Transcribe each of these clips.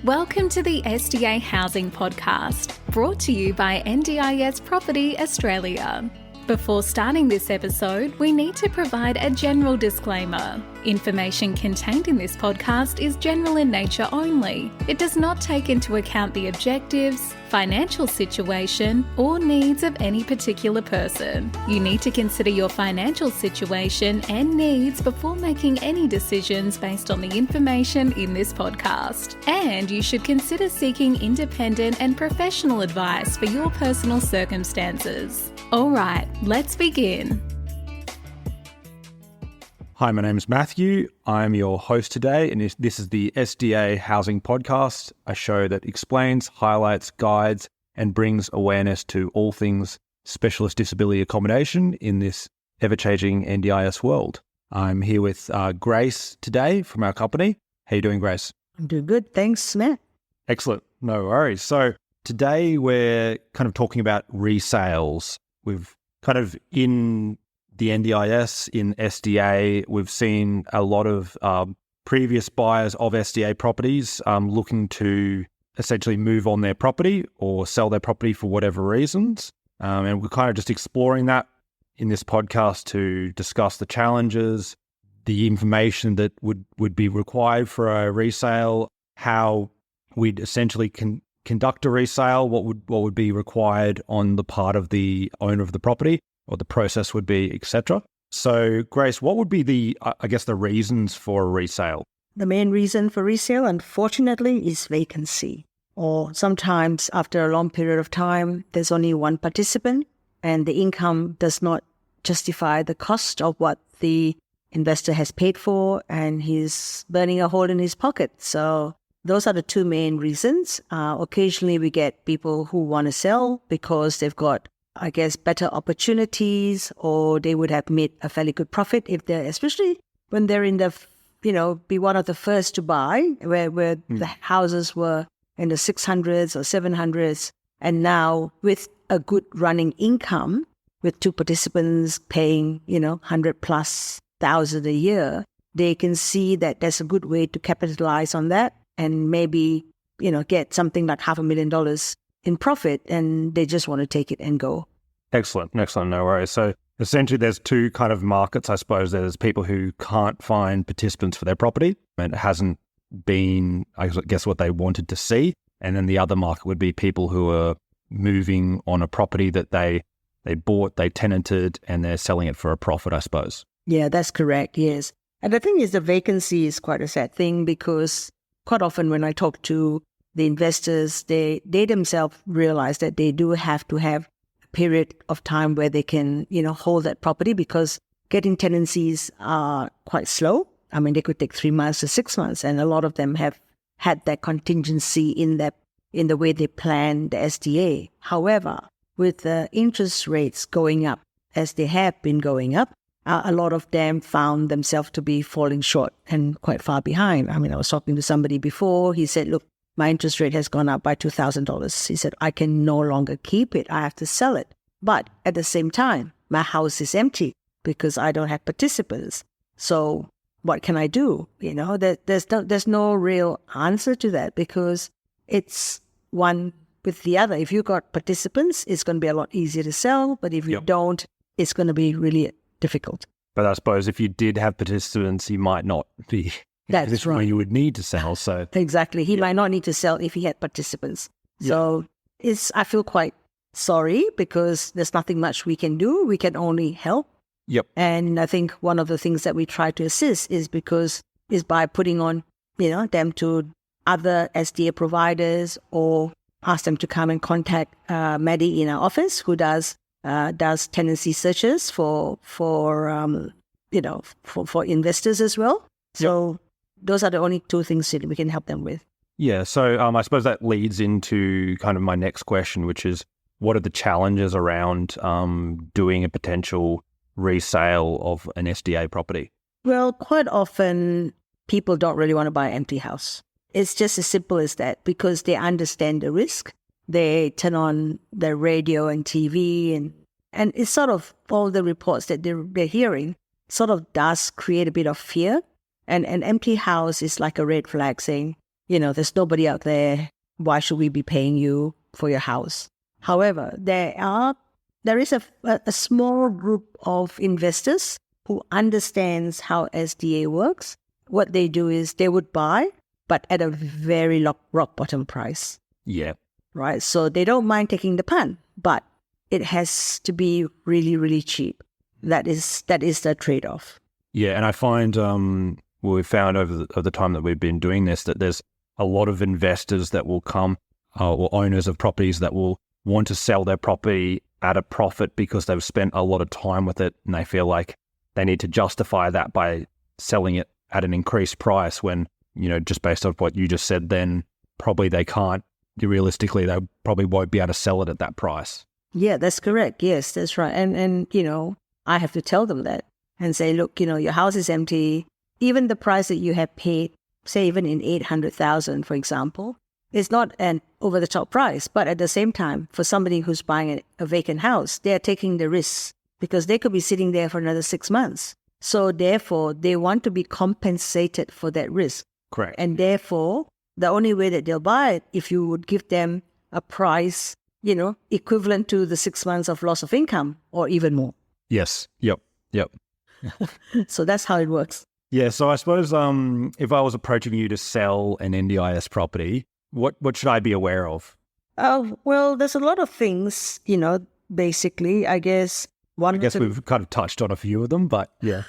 Welcome to the SDA Housing Podcast, brought to you by NDIS Property Australia. Before starting this episode, we need to provide a general disclaimer. Information contained in this podcast is general in nature only. It does not take into account the objectives, financial situation, or needs of any particular person. You need to consider your financial situation and needs before making any decisions based on the information in this podcast. And you should consider seeking independent and professional advice for your personal circumstances. All right, let's begin. Hi, my name is Matthew. I'm your host today, and this is the SDA Housing Podcast, a show that explains, highlights, guides, and brings awareness to all things specialist disability accommodation in this ever-changing NDIS world. I'm here with Grace today from our company. How are you doing, Grace? I'm doing good. Thanks, Matt. Excellent. No worries. So today we're kind of talking about resales. We've kind of in the NDIS, in SDA, we've seen a lot of previous buyers of SDA properties looking to essentially move on their property or sell their property for whatever reasons. And we're kind of just exploring that in this podcast to discuss the challenges, the information that would be required for a resale, how we'd essentially conduct a resale, what would be required on the part of the owner of the property, or the process would be, etc. So, Grace, what would be the reasons for a resale? The main reason for resale, unfortunately, is vacancy. Or sometimes after a long period of time, there's only one participant and the income does not justify the cost of what the investor has paid for, and he's burning a hole in his pocket. So those are the two main reasons. Occasionally we get people who want to sell because they've got, I guess, better opportunities, or they would have made a fairly good profit if they're, especially when they're in the, be one of the first to buy, where the houses were in the 600s or 700s. And now with a good running income, with two participants paying, 100 plus thousand a year, they can see that there's a good way to capitalize on that and maybe, get something like $500,000 in profit, and they just want to take it and go. Excellent. No worries. So essentially there's two kind of markets, I suppose. There's people who can't find participants for their property and it hasn't been, I guess, what they wanted to see. And then the other market would be people who are moving on a property that they bought, they tenanted, and they're selling it for a profit, I suppose. Yeah, that's correct. Yes. And the thing is, the vacancy is quite a sad thing, because quite often when I talk to the investors, they themselves realize that they do have to have a period of time where they can, hold that property, because getting tenancies are quite slow. I mean, they could take 3 months to 6 months, and a lot of them have had that contingency in the way they plan the SDA. However, with the interest rates going up as they have been going up, a lot of them found themselves to be falling short and quite far behind. I mean, I was talking to somebody before. He said, look, my interest rate has gone up by $2,000. He said, I can no longer keep it. I have to sell it. But at the same time, my house is empty because I don't have participants. So what can I do? There's no real answer to that, because it's one with the other. If you got participants, it's going to be a lot easier to sell. But if you don't, it's going to be really difficult. But I suppose if you did have participants, you might not be that's right, where you would need to sell. So exactly, he might not need to sell if he had participants. So I feel quite sorry, because there's nothing much we can do. We can only help. Yep. And I think one of the things that we try to assist is by putting on, them to other SDA providers, or ask them to come and contact Maddie in our office, who does tenancy searches for investors as well. So those are the only two things that we can help them with. Yeah. So I suppose that leads into kind of my next question, which is, what are the challenges around doing a potential resale of an SDA property? Well, quite often people don't really want to buy an empty house. It's just as simple as that, because they understand the risk. They turn on their radio and TV, and it's sort of all the reports that they're hearing sort of does create a bit of fear. And an empty house is like a red flag saying, there's nobody out there. Why should we be paying you for your house? However, there is a small group of investors who understands how SDA works. What they do is they would buy, but at a very rock bottom price. Yeah. Right? So they don't mind taking the punt, but it has to be really, really cheap. That is the trade-off. Yeah, and I find we've found over the time that we've been doing this that there's a lot of investors that will come or owners of properties that will want to sell their property at a profit because they've spent a lot of time with it and they feel like they need to justify that by selling it at an increased price when, just based on what you just said, then probably they can't. Realistically, they probably won't be able to sell it at that price. Yeah, that's correct. Yes, that's right. And I have to tell them that and say, look, your house is empty. Even the price that you have paid, say even in 800,000, for example, is not an over-the-top price. But at the same time, for somebody who's buying a vacant house, they're taking the risks because they could be sitting there for another 6 months. So therefore, they want to be compensated for that risk. Correct. And therefore, the only way that they'll buy it, if you would give them a price, equivalent to the 6 months of loss of income or even more. Yes. Yep. So that's how it works. Yeah. So I suppose if I was approaching you to sell an NDIS property, what should I be aware of? Well, there's a lot of things, basically, I guess. We've kind of touched on a few of them, but yeah.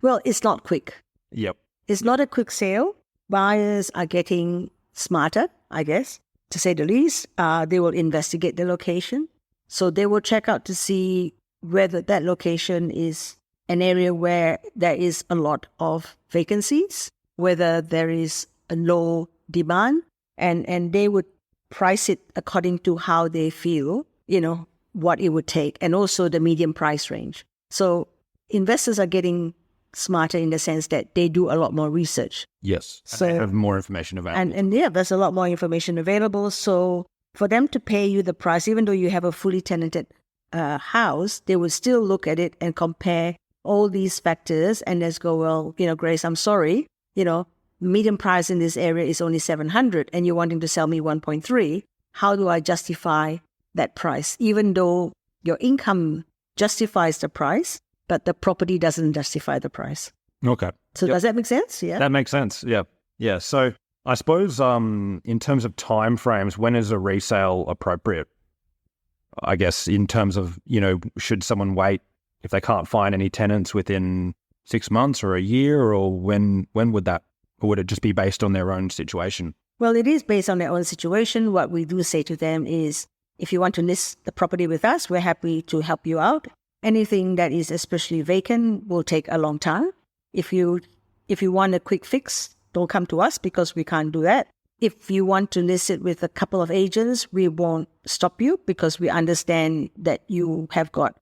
Well, it's not quick. Yep. It's not a quick sale. Buyers are getting smarter, I guess, to say the least. They will investigate the location. So they will check out to see whether that location is an area where there is a lot of vacancies, whether there is a low demand, and they would price it according to how they feel, what it would take, and also the median price range. So investors are getting smarter in the sense that they do a lot more research. Yes. So and they have more information available. And yeah, there's a lot more information available. So for them to pay you the price, even though you have a fully tenanted house, they will still look at it and compare all these factors and just go, well, Grace, I'm sorry, median price in this area is only 700 and you're wanting to sell me 1.3. How do I justify that price? Even though your income justifies the price, but the property doesn't justify the price. Okay. So does that make sense? Yeah. That makes sense. Yeah. Yeah. So I suppose in terms of timeframes, when is a resale appropriate? I guess in terms of, should someone wait if they can't find any tenants within 6 months or a year, or when would that, or would it just be based on their own situation? Well, it is based on their own situation. What we do say to them is, if you want to list the property with us, we're happy to help you out. Anything that is especially vacant will take a long time. If you want a quick fix, don't come to us because we can't do that. If you want to list it with a couple of agents, we won't stop you because we understand that you have got,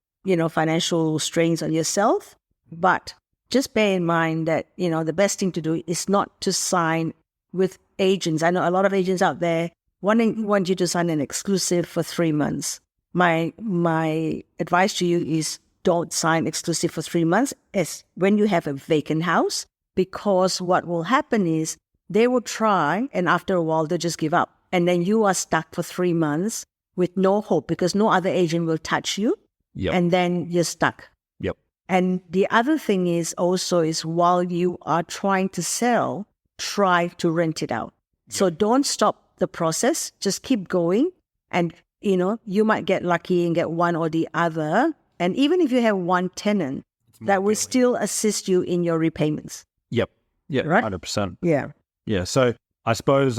financial strains on yourself. But just bear in mind that, the best thing to do is not to sign with agents. I know a lot of agents out there want you to sign an exclusive for 3 months. My advice to you is don't sign exclusive for 3 months as when you have a vacant house, because what will happen is they will try and after a while they'll just give up. And then you are stuck for 3 months with no hope because no other agent will touch you. Yep. And then you're stuck. Yep. And the other thing is while you are trying to sell, try to rent it out. Yep. So don't stop the process. Just keep going. And, you might get lucky and get one or the other. And even if you have one tenant, that will still assist you in your repayments. Yep. Yeah. Right? 100%. Yeah. Yeah. So I suppose,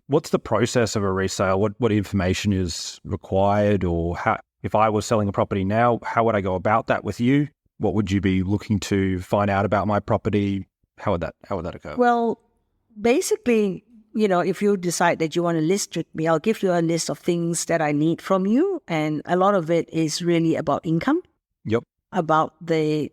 what's the process of a resale? What information is required, or how, if I was selling a property now, how would I go about that with you? What would you be looking to find out about my property? How would that occur? Well, basically, if you decide that you want to list with me, I'll give you a list of things that I need from you. And a lot of it is really about income. Yep. About the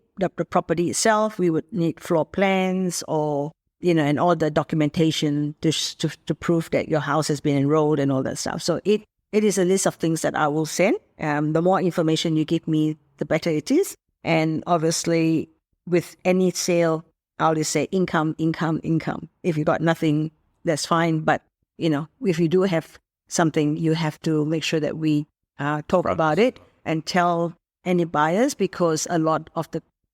property itself. We would need floor plans or, and all the documentation to prove that your house has been enrolled and all that stuff. So it is a list of things that I will send. The more information you give me, the better it is. And obviously, with any sale, I'll just say income. If you got nothing that's fine. But, if you do have something, you have to make sure that we talk about it and tell any buyers, because a lot of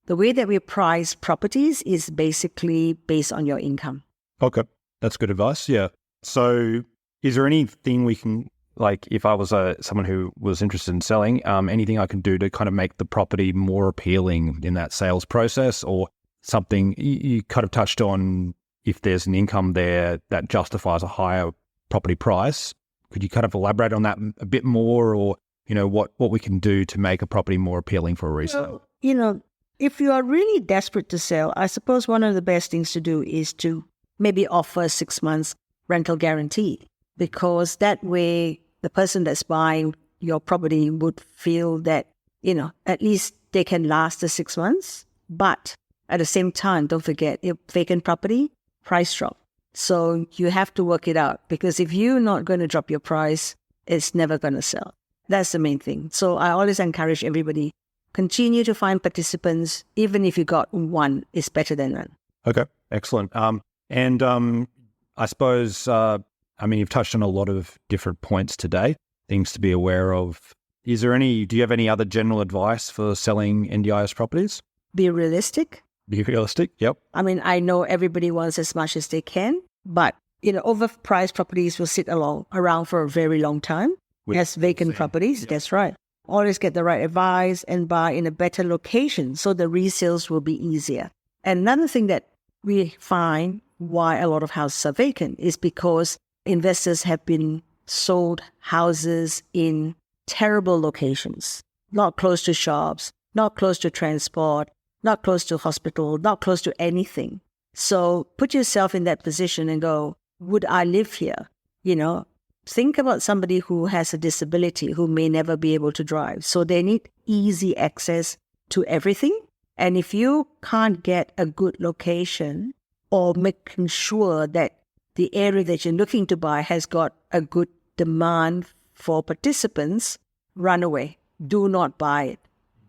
the way that we price properties is basically based on your income. Okay. That's good advice. Yeah. So is there anything we can, like if I was someone who was interested in selling, anything I can do to kind of make the property more appealing in that sales process, or something you kind of touched on, if there's an income there that justifies a higher property price? Could you kind of elaborate on that a bit more, or, what we can do to make a property more appealing for a resale? Well, if you are really desperate to sell, I suppose one of the best things to do is to maybe offer 6 months rental guarantee, because that way the person that's buying your property would feel that, at least they can last the 6 months. But at the same time, don't forget, if vacant property, price drop. So you have to work it out, because if you're not going to drop your price, it's never going to sell. That's the main thing. So I always encourage everybody, continue to find participants. Even if you got one, it's better than none. Okay, excellent. And I suppose, you've touched on a lot of different points today, things to be aware of. Do you have any other general advice for selling NDIS properties? Be realistic. Be realistic, yep. I know everybody wants as much as they can, but, overpriced properties will sit around for a very long time. As vacant properties, yep. That's right. Always get the right advice and buy in a better location, so the resales will be easier. And another thing that we find why a lot of houses are vacant is because investors have been sold houses in terrible locations, not close to shops, not close to transport, not close to hospital, not close to anything. So put yourself in that position and go, would I live here? Think about somebody who has a disability, who may never be able to drive. So they need easy access to everything. And if you can't get a good location, or making sure that the area that you're looking to buy has got a good demand for participants, run away. Do not buy it.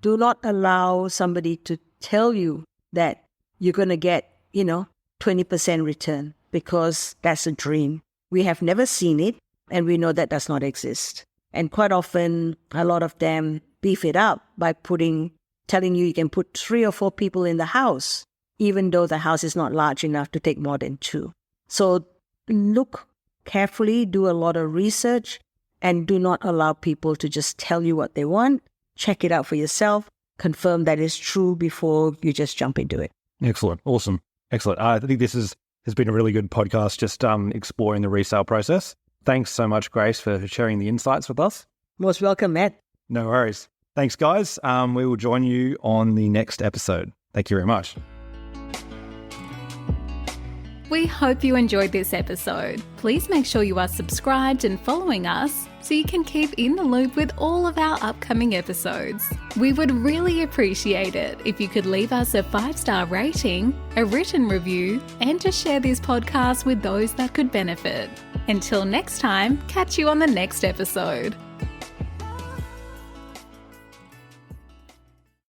Do not allow somebody to tell you that you're going to get, 20% return, because that's a dream. We have never seen it, and we know that does not exist. And quite often, a lot of them beef it up by telling you can put 3 or 4 people in the house, even though the house is not large enough to take more than 2. So look carefully, do a lot of research, and do not allow people to just tell you what they want. Check it out for yourself. Confirm that it's true before you just jump into it. Excellent. Awesome. Excellent. I think this has been a really good podcast, just exploring the resale process. Thanks so much, Grace, for sharing the insights with us. Most welcome, Matt. No worries. Thanks, guys. We will join you on the next episode. Thank you very much. We hope you enjoyed this episode. Please make sure you are subscribed and following us so you can keep in the loop with all of our upcoming episodes. We would really appreciate it if you could leave us a 5-star rating, a written review, and to share this podcast with those that could benefit. Until next time, catch you on the next episode.